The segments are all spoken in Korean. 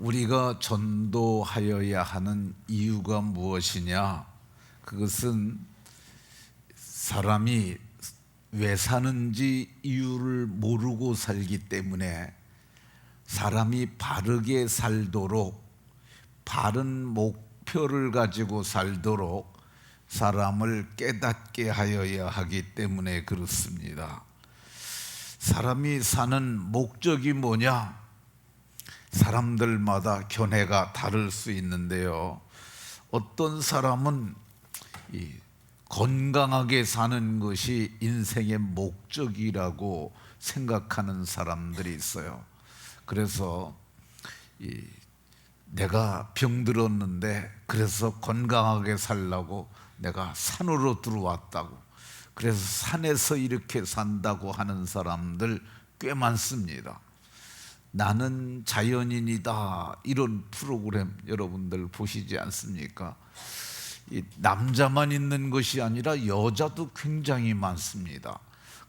우리가 전도하여야 하는 이유가 무엇이냐? 그것은 사람이 왜 사는지 이유를 모르고 살기 때문에 사람이 바르게 살도록, 바른 목표를 가지고 살도록 사람을 깨닫게 하여야 하기 때문에 그렇습니다. 사람이 사는 목적이 뭐냐? 사람들마다 견해가 다를 수 있는데요, 어떤 사람은 건강하게 사는 것이 인생의 목적이라고 생각하는 사람들이 있어요. 그래서 내가 병들었는데 그래서 건강하게 살라고 내가 산으로 들어왔다고, 그래서 산에서 이렇게 산다고 하는 사람들 꽤 많습니다. 나는 자연인이다, 이런 프로그램 여러분들 보시지 않습니까? 남자만 있는 것이 아니라 여자도 굉장히 많습니다.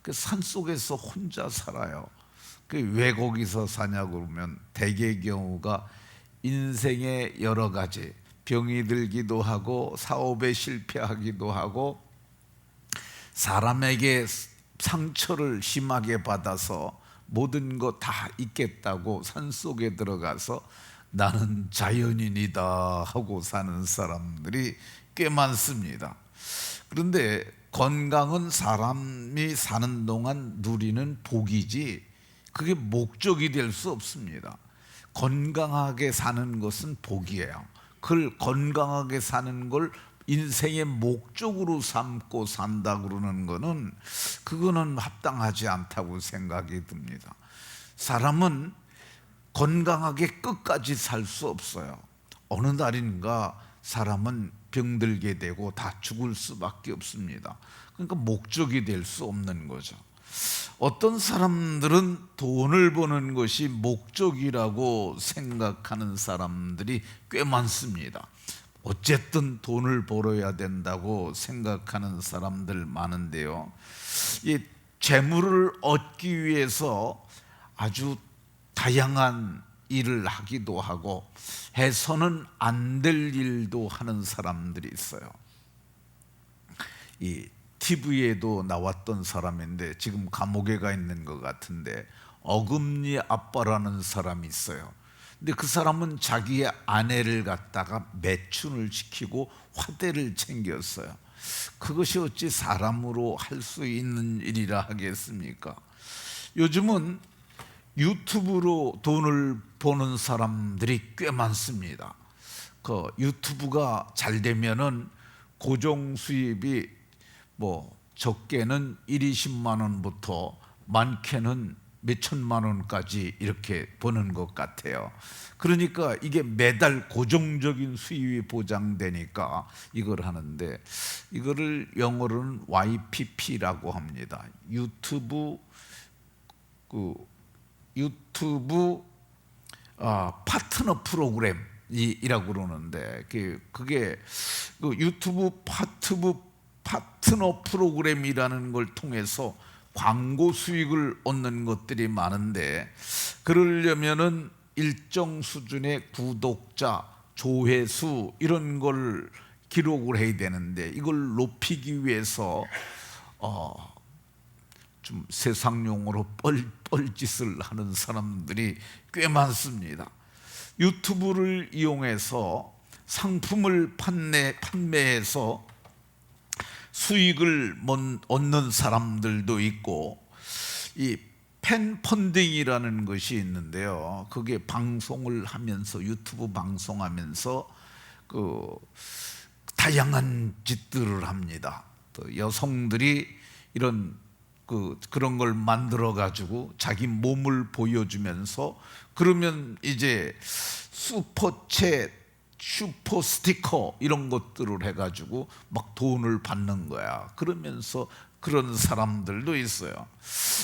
산속에서 혼자 살아요. 왜 거기서 사냐고 그러면 대개 경우가 인생의 여러 가지 병이 들기도 하고 사업에 실패하기도 하고 사람에게 상처를 심하게 받아서 모든 거 다 잊겠다고 산속에 들어가서 나는 자연인이다 하고 사는 사람들이 꽤 많습니다. 그런데 건강은 사람이 사는 동안 누리는 복이지 그게 목적이 될 수 없습니다. 건강하게 사는 것은 복이에요. 그걸 건강하게 사는 걸 인생의 목적으로 삼고 산다 그러는 거는 그거는 합당하지 않다고 생각이 듭니다. 사람은 건강하게 끝까지 살 수 없어요. 어느 날인가 사람은 병들게 되고 다 죽을 수밖에 없습니다. 그러니까 목적이 될 수 없는 거죠. 어떤 사람들은 돈을 버는 것이 목적이라고 생각하는 사람들이 꽤 많습니다. 어쨌든 돈을 벌어야 된다고 생각하는 사람들 많은데요, 이 재물을 얻기 위해서 아주 다양한 일을 하기도 하고 해서는 안 될 일도 하는 사람들이 있어요. 이 TV에도 나왔던 사람인데 지금 감옥에 가 있는 것 같은데, 어금니 아빠라는 사람이 있어요. 근데 그 사람은 자기의 아내를 갖다가 매춘을 시키고 화대를 챙겼어요. 그것이 어찌 사람으로 할 수 있는 일이라 하겠습니까? 요즘은 유튜브로 돈을 버는 사람들이 꽤 많습니다. 그 유튜브가 잘 되면은 고정 수입이 적게는 1, 20만 원부터 많게는 몇 천만 원까지 이렇게 버는 것 같아요. 그러니까 이게 매달 고정적인 수입이 보장되니까 이걸 하는데, 이거를 영어로는 YPP라고 합니다. 유튜브 파트너 프로그램이라고 그러는데, 그게 유튜브 파트너 프로그램이라는 걸 통해서 광고 수익을 얻는 것들이 많은데, 그러려면은 일정 수준의 구독자, 조회수 이런 걸 기록을 해야 되는데, 이걸 높이기 위해서 좀 세상 용어로 뻘짓을 하는 사람들이 꽤 많습니다. 유튜브를 이용해서 상품을 판매해서 수익을 얻는 사람들도 있고, 이 팬펀딩이라는 것이 있는데요, 그게 방송을 하면서 유튜브 방송하면서 다양한 짓들을 합니다. 또 여성들이 그런 걸 만들어 가지고 자기 몸을 보여주면서, 그러면 이제 슈퍼챗, 슈퍼 스티커 이런 것들을 해가지고 막 돈을 받는 거야. 그러면서 그런 사람들도 있어요.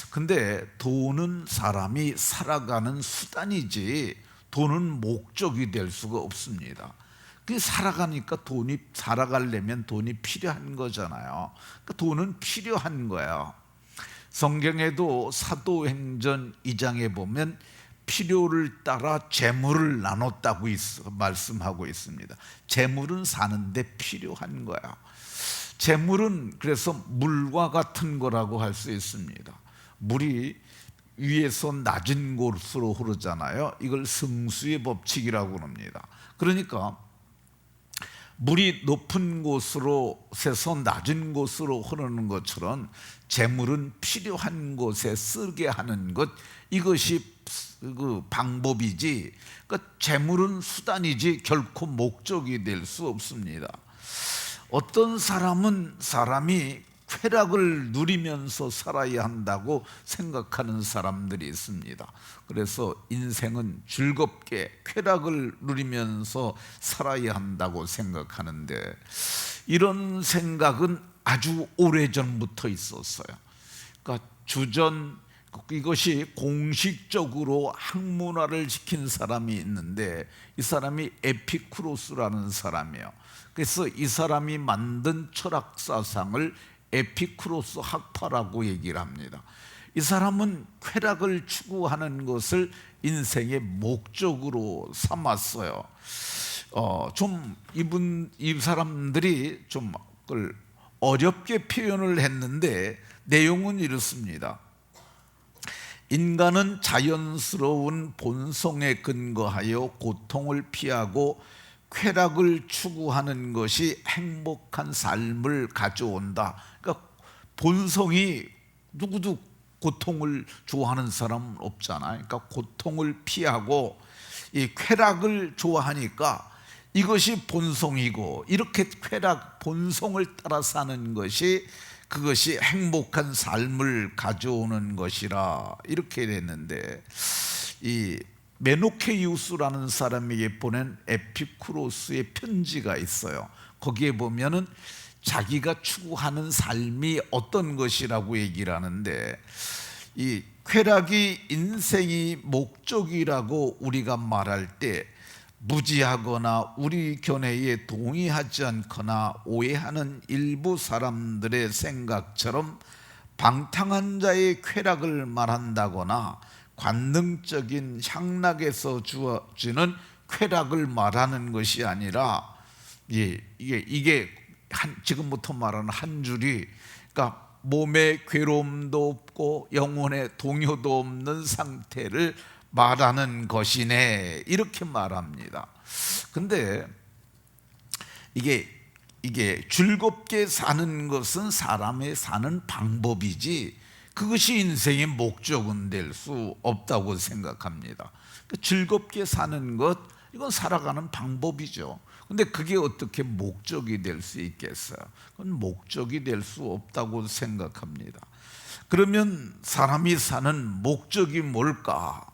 근데 돈은 사람이 살아가는 수단이지 돈은 목적이 될 수가 없습니다. 살아가니까 살아가려면 돈이 필요한 거잖아요. 그러니까 돈은 필요한 거예요. 성경에도 사도행전 2장에 보면 필요를 따라 재물을 나눴다고 말씀하고 있습니다. 재물은 사는데 필요한 거야. 재물은 그래서 물과 같은 거라고 할 수 있습니다. 물이 위에서 낮은 곳으로 흐르잖아요. 이걸 승수의 법칙이라고 합니다. 그러니까 물이 높은 곳으로 새서 낮은 곳으로 흐르는 것처럼 재물은 필요한 곳에 쓰게 하는 것, 이것이 그 방법이지, 그러니까 재물은 수단이지 결코 목적이 될 수 없습니다. 어떤 사람은 사람이 쾌락을 누리면서 살아야 한다고 생각하는 사람들이 있습니다. 그래서 인생은 즐겁게 쾌락을 누리면서 살아야 한다고 생각하는데, 이런 생각은 아주 오래전부터 있었어요. 그러니까 주전, 이것이 공식적으로 학문화를 시킨 사람이 있는데, 이 사람이 에피쿠로스라는 사람이에요. 그래서 이 사람이 만든 철학 사상을 에피쿠로스 학파라고 얘기를 합니다. 이 사람은 쾌락을 추구하는 것을 인생의 목적으로 삼았어요. 이 사람들이 좀 어렵게 표현을 했는데 내용은 이렇습니다. 인간은 자연스러운 본성에 근거하여 고통을 피하고 쾌락을 추구하는 것이 행복한 삶을 가져온다. 그러니까 본성이, 누구도 고통을 좋아하는 사람은 없잖아요. 그러니까 고통을 피하고 이 쾌락을 좋아하니까 이것이 본성이고, 이렇게 쾌락, 본성을 따라 사는 것이, 그것이 행복한 삶을 가져오는 것이라, 이렇게 됐는데, 이 메노케이우스라는 사람에게 보낸 에피쿠로스의 편지가 있어요. 거기에 보면은 자기가 추구하는 삶이 어떤 것이라고 얘기를 하는데, 이 쾌락이 인생이 목적이라고 우리가 말할 때 무지하거나 우리 견해에 동의하지 않거나 오해하는 일부 사람들의 생각처럼 방탕한 자의 쾌락을 말한다거나 관능적인 향락에서 주어지는 쾌락을 말하는 것이 아니라, 이게 지금부터 말하는 한 줄이, 그러니까 몸에 괴로움도 없고 영혼에 동요도 없는 상태를 말하는 것이네, 이렇게 말합니다. 근데 이게 즐겁게 사는 것은 사람의 사는 방법이지 그것이 인생의 목적은 될 수 없다고 생각합니다. 즐겁게 사는 것, 이건 살아가는 방법이죠. 근데 그게 어떻게 목적이 될 수 있겠어요? 그건 목적이 될 수 없다고 생각합니다. 그러면 사람이 사는 목적이 뭘까?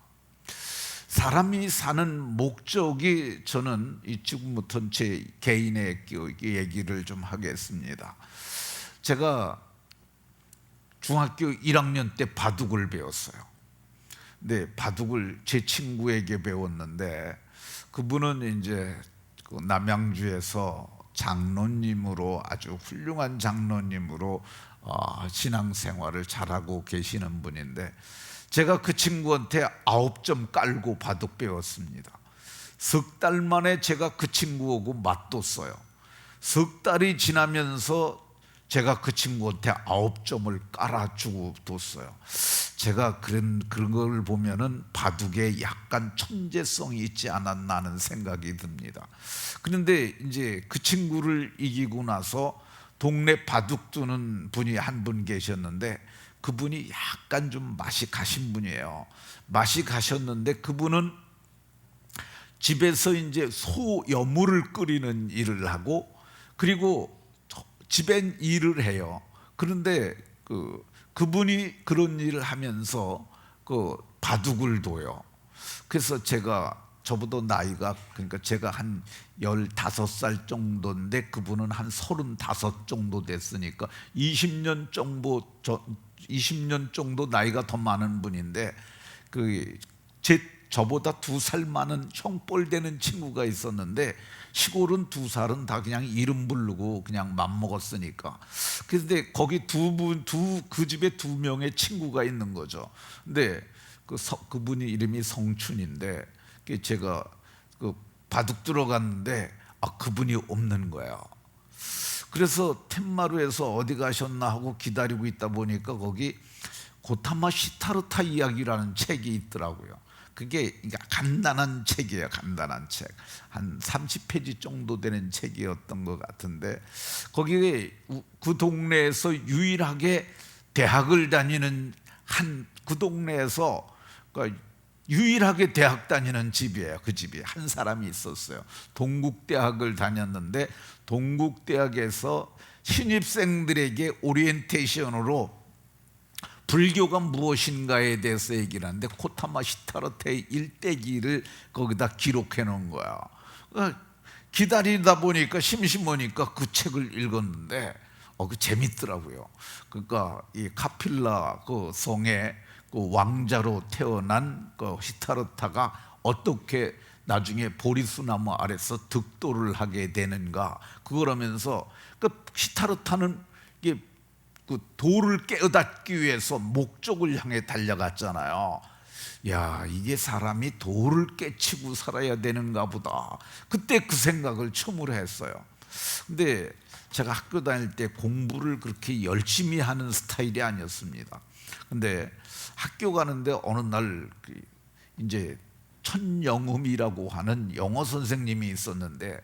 사람이 사는 목적이, 저는 지금부터 제 개인의 얘기를 좀 하겠습니다. 제가 중학교 1학년 때 바둑을 배웠어요. 근데 바둑을 제 친구에게 배웠는데, 그분은 이제 남양주에서 장로님으로, 아주 훌륭한 장로님으로 신앙생활을 잘하고 계시는 분인데, 제가 그 친구한테 9점 깔고 바둑 배웠습니다. 석 달 만에 제가 그 친구하고 맞뒀어요. 석 달이 지나면서 제가 그 친구한테 9점을 깔아주고 뒀어요. 제가 그런 걸 보면은 바둑에 약간 천재성이 있지 않았나 하는 생각이 듭니다. 그런데 이제 그 친구를 이기고 나서 동네 바둑 두는 분이 한 분 계셨는데, 그분이 약간 좀 맛이 가신 분이에요. 맛이 가셨는데 그분은 집에서 이제 소 여물을 끓이는 일을 하고, 그리고 집엔 일을 해요. 그런데 그분이 그런 일을 하면서 바둑을 둬요. 그래서 저보다 나이가, 그러니까 제가 한 15살 정도인데 그분은 한 35 정도 됐으니까 20년 정도 나이가 더 많은 분인데, 저보다 2살 많은 형뻘 되는 친구가 있었는데, 시골은 2살은 다 그냥 이름 부르고 그냥 맘먹었으니까. 그런데 거기 그 집에 2명의 친구가 있는 거죠. 근데 그분이 이름이 성춘인데 제가 바둑 들어갔는데 그분이 없는 거예요. 그래서 텐마루에서 어디 가셨나 하고 기다리고 있다 보니까 거기 고타마 시타르타 이야기라는 책이 있더라고요. 그게 간단한 책이에요. 간단한 책. 한 30페이지 정도 되는 책이었던 것 같은데 거기에 그 동네에서 유일하게 대학을 다니는 그 동네에서 그러니까 유일하게 대학 다니는 집이에요. 그 집이 한 사람이 있었어요. 동국대학을 다녔는데 동국대학에서 신입생들에게 오리엔테이션으로 불교가 무엇인가에 대해서 얘기를 하는데 코타마 시타르타의 일대기를 거기다 기록해 놓은 거야. 그러니까 기다리다 보니까 심심하니까 그 책을 읽었는데 그 재밌더라고요. 그러니까 이 카필라 그 성의 그 왕자로 태어난 그 시타르타가 어떻게 나중에 보리수나무 아래서 득도를 하게 되는가 그거라면서 그 시타르타는 이게 그 도를 깨닫기 위해서 목적을 향해 달려갔잖아요. 야, 이게 사람이 도를 깨치고 살아야 되는가 보다. 그때 그 생각을 처음으로 했어요. 근데 제가 학교 다닐 때 공부를 그렇게 열심히 하는 스타일이 아니었습니다. 근데 학교 가는데 어느 날 이제 천영음이라고 하는 영어 선생님이 있었는데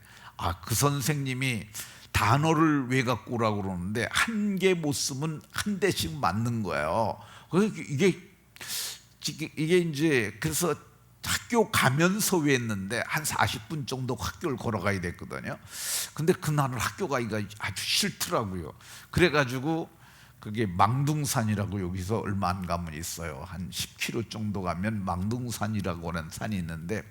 그 선생님이 단어를 외갖고 오라고 그러는데 한 개 못 쓰면 한 대씩 맞는 거예요. 그래서 이게 이제 그래서 학교 가면서 외웠는데 한 40분 정도 학교를 걸어가야 됐거든요. 근데 그날은 학교 가기가 아주 싫더라고요. 그래가지고 그게 망둥산이라고 여기서 얼마 안 가면 있어요. 한 10km 정도 가면 망둥산이라고 하는 산이 있는데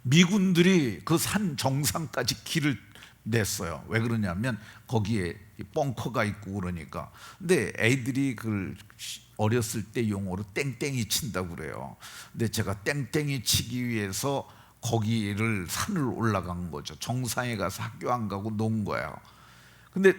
미군들이 그 산 정상까지 길을 냈어요. 왜 그러냐면 거기에 벙커가 있고 그러니까. 근데 애들이 그 어렸을 때 용어로 땡땡이 친다고 그래요. 근데 제가 땡땡이 치기 위해서 거기를 산을 올라간 거죠. 정상에 가서 학교 안 가고 논 거예요. 근데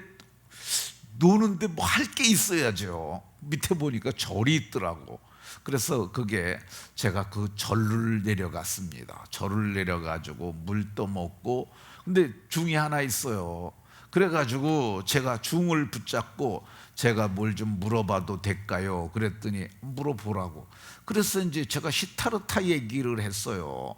노는데 뭐 할 게 있어야죠. 밑에 보니까 절이 있더라고. 그래서 그게 제가 그 절을 내려갔습니다. 절을 내려가지고 물 떠먹고 근데 중이 하나 있어요. 그래가지고 제가 중을 붙잡고 제가 뭘 좀 물어봐도 될까요? 그랬더니 물어보라고. 그래서 이제 제가 시타르타 얘기를 했어요.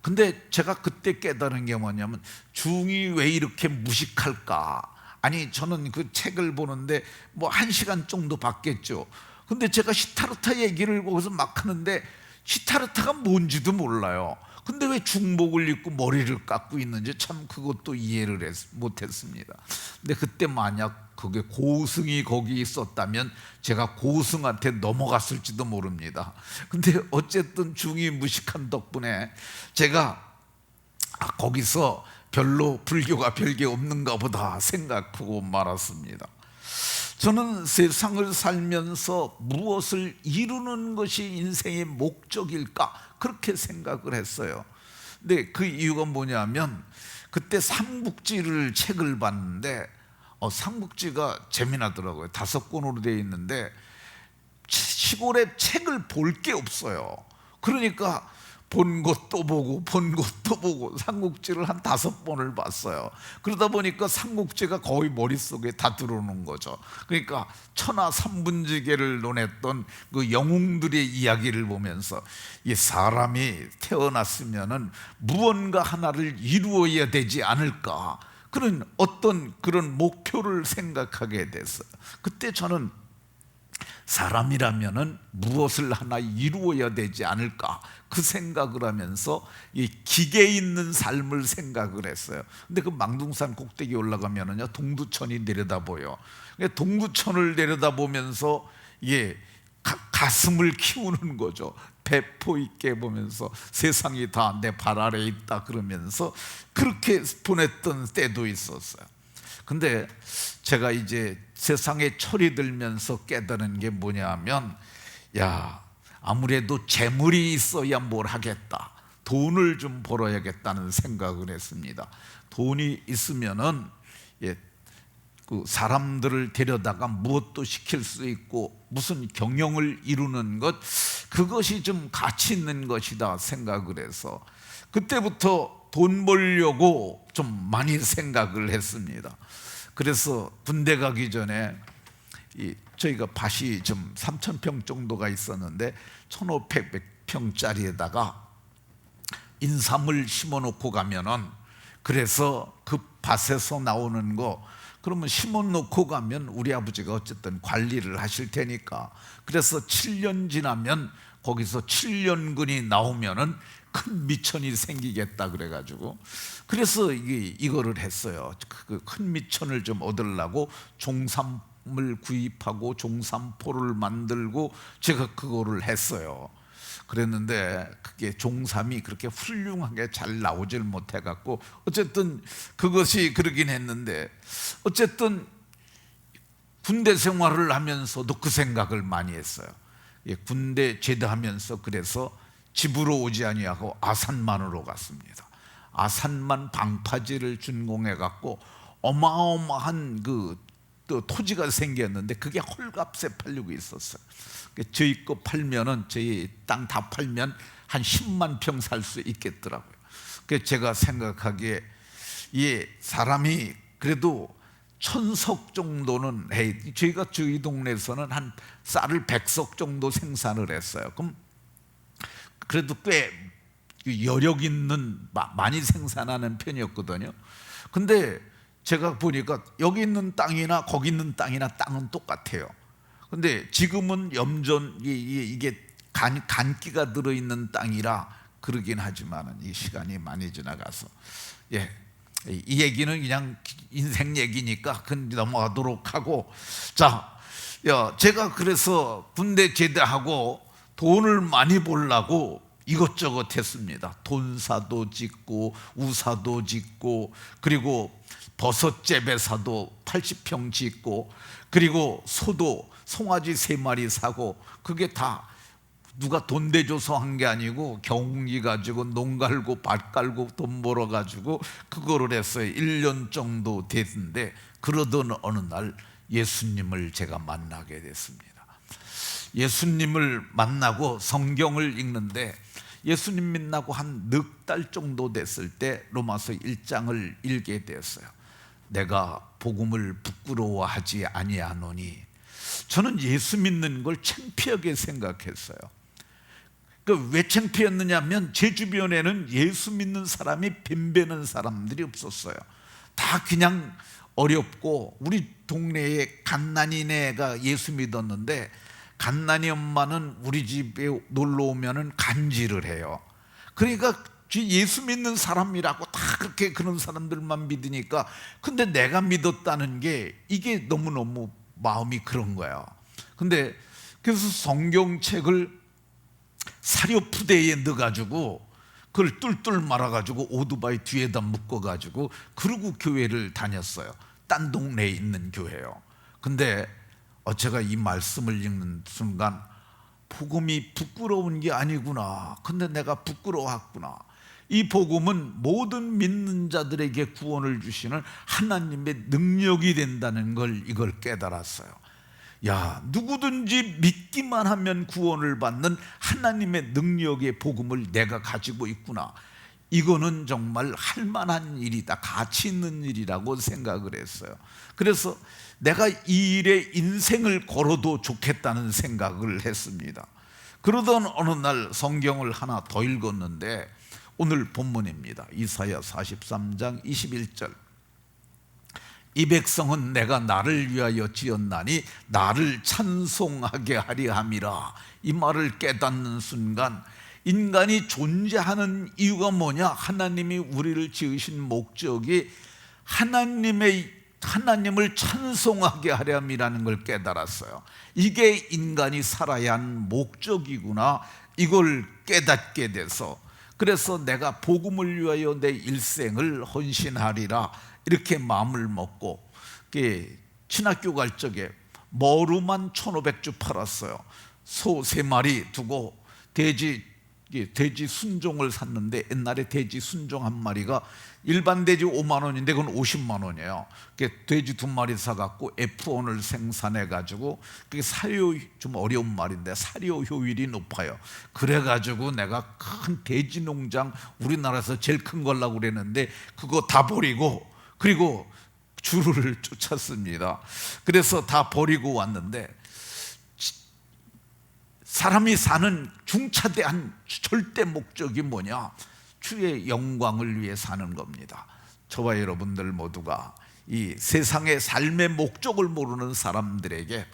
근데 제가 그때 깨달은 게 뭐냐면 중이 왜 이렇게 무식할까? 아니 저는 그 책을 보는데 뭐 1시간 정도 봤겠죠. 근데 제가 시타르타 얘기를 거기서 막 하는데 시타르타가 뭔지도 몰라요. 근데 왜 중복을 입고 머리를 깎고 있는지 참 그것도 이해를 못했습니다. 근데 그때 만약 그게 고승이 거기 있었다면 제가 고승한테 넘어갔을지도 모릅니다. 근데 어쨌든 중이 무식한 덕분에 제가 거기서 별로 불교가 별게 없는가 보다 생각하고 말았습니다. 저는 세상을 살면서 무엇을 이루는 것이 인생의 목적일까 그렇게 생각을 했어요. 근데 그 이유가 뭐냐면 그때 삼국지를 책을 봤는데 삼국지가 재미나더라고요. 5권으로 되어 있는데 시골에 책을 볼 게 없어요. 그러니까 본 것도 보고 본 것도 보고 삼국지를 한 5번을 봤어요. 그러다 보니까 삼국지가 거의 머릿속에 다 들어오는 거죠. 그러니까 천하 삼분지계를 논했던 그 영웅들의 이야기를 보면서 이 사람이 태어났으면은 무언가 하나를 이루어야 되지 않을까 그런 어떤 그런 목표를 생각하게 됐어요. 그때 저는 사람이라면은 무엇을 하나 이루어야 되지 않을까 그 생각을 하면서 이 기계 있는 삶을 생각을 했어요. 근데 그 망둥산 꼭대기 올라가면은요 동두천이 내려다보여. 동두천을 내려다보면서 이게 가슴을 키우는 거죠. 배포 있게 보면서 세상이 다 내 발 아래에 있다 그러면서 그렇게 보냈던 때도 있었어요. 근데 제가 이제 세상에 철이 들면서 깨달은 게 뭐냐면 아무래도 재물이 있어야 뭘 하겠다. 돈을 좀 벌어야겠다는 생각을 했습니다. 돈이 있으면은 그 사람들을 데려다가 무엇도 시킬 수 있고 무슨 경영을 이루는 것, 그것이 좀 가치 있는 것이다 생각을 해서 그때부터 돈 벌려고 좀 많이 생각을 했습니다. 그래서 군대 가기 전에 저희가 밭이 좀 3,000평 정도가 있었는데 1,500평짜리에다가 인삼을 심어 놓고 가면은, 그래서 그 밭에서 나오는 거 그러면 심어 놓고 가면 우리 아버지가 어쨌든 관리를 하실 테니까, 그래서 7년 지나면 거기서 7년근이 나오면은 큰 미천이 생기겠다 그래가지고, 그래서 이거를 했어요. 그 큰 미천을 좀 얻으려고 종삼을 구입하고 종삼포를 만들고 제가 그거를 했어요. 그랬는데 그게 종삼이 그렇게 훌륭하게 잘 나오질 못해갖고, 어쨌든 그것이 그러긴 했는데, 어쨌든 군대 생활을 하면서도 그 생각을 많이 했어요. 군대 제대하면서 그래서 집으로 오지 아니하고 아산만으로 갔습니다. 아산만 방파제를 준공해갖고 어마어마한 또 토지가 생겼는데 그게 헐값에 팔리고 있었어요. 저희 거 팔면은, 저희 땅 다 팔면 한 10만 평 살 수 있겠더라고요. 그래서 제가 생각하기에 사람이 그래도 1,000석 정도는 저희가 저희 동네에서는 한 쌀을 100석 정도 생산을 했어요. 그럼 그래도 꽤 여력 있는, 많이 생산하는 편이었거든요. 근데 제가 보니까 여기 있는 땅이나 거기 있는 땅이나 땅은 똑같아요. 근데 지금은 염전, 이게 간기가 들어있는 땅이라 그러긴 하지만 이 시간이 많이 지나가서 이 얘기는 그냥 인생 얘기니까 그건 넘어가도록 하고, 제가 그래서 군대 제대하고 돈을 많이 벌려고 이것저것 했습니다. 돈사도 짓고 우사도 짓고, 그리고 버섯 재배사도 80평 짓고, 그리고 소도 송아지 3마리 사고, 그게 다 누가 돈 대줘서 한 게 아니고 경운기 가지고 농 갈고 밭 갈고 돈 벌어 가지고 그거를 했어요. 1년 정도 됐는데, 그러던 어느 날 예수님을 제가 만나게 됐습니다. 예수님을 만나고 성경을 읽는데, 예수님 만나고 한 4달 정도 됐을 때 로마서 1장을 읽게 되었어요. 내가 복음을 부끄러워하지 아니하노니. 저는 예수 믿는 걸 창피하게 생각했어요. 왜 창피했느냐면 제 주변에는 예수 믿는 사람이 뱀배는 사람들이 없었어요. 다 그냥 어렵고, 우리 동네에 갓난이네가 예수 믿었는데 갓난이 엄마는 우리 집에 놀러 오면은 간질을 해요. 그러니까 예수 믿는 사람이라고 다 그렇게 그런 사람들만 믿으니까, 근데 내가 믿었다는 게 이게 너무너무 마음이 그런 거예요. 근데 그래서 성경책을 사료푸대에 넣어가지고 그걸 뚫뚫 말아가지고 오토바이 뒤에다 묶어가지고 그러고 교회를 다녔어요. 딴 동네에 있는 교회요. 근데 제가 이 말씀을 읽는 순간 복음이 부끄러운 게 아니구나. 근데 내가 부끄러웠구나. 이 복음은 모든 믿는 자들에게 구원을 주시는 하나님의 능력이 된다는 걸, 이걸 깨달았어요. 누구든지 믿기만 하면 구원을 받는 하나님의 능력의 복음을 내가 가지고 있구나. 이거는 정말 할 만한 일이다, 가치 있는 일이라고 생각을 했어요. 그래서 내가 이 일에 인생을 걸어도 좋겠다는 생각을 했습니다. 그러던 어느 날 성경을 하나 더 읽었는데, 오늘 본문입니다. 이사야 43장 21절. 이 백성은 내가 나를 위하여 지었나니 나를 찬송하게 하리 함이라. 이 말을 깨닫는 순간 인간이 존재하는 이유가 뭐냐? 하나님이 우리를 지으신 목적이 하나님을 찬송하게 하렴이라는 걸 깨달았어요. 이게 인간이 살아야 하는 목적이구나, 이걸 깨닫게 돼서, 그래서 내가 복음을 위하여 내 일생을 헌신하리라 이렇게 마음을 먹고, 신학교 갈 적에 머루만 1,500주 팔았어요. 소 3마리 두고 돼지 돼지 순종을 샀는데 옛날에 돼지 순종 한 마리가 일반 돼지 5만 원인데 그건 50만 원이에요. 돼지 2마리 사갖고 F1을 생산해가지고 그게 사료, 좀 어려운 말인데 사료 효율이 높아요. 그래가지고 내가 큰 돼지 농장, 우리나라에서 제일 큰 걸라고 그랬는데 그거 다 버리고, 그리고 주를 쫓았습니다. 그래서 다 버리고 왔는데, 사람이 사는 중차대한 절대 목적이 뭐냐? 주의 영광을 위해 사는 겁니다. 저와 여러분들 모두가 이 세상의 삶의 목적을 모르는 사람들에게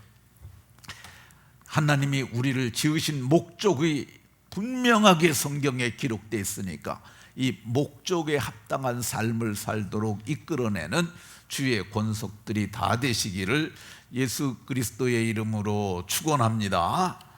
하나님이 우리를 지으신 목적이 분명하게 성경에 기록되어 있으니까 이 목적에 합당한 삶을 살도록 이끌어내는 주의 권속들이 다 되시기를 예수 그리스도의 이름으로 축원합니다.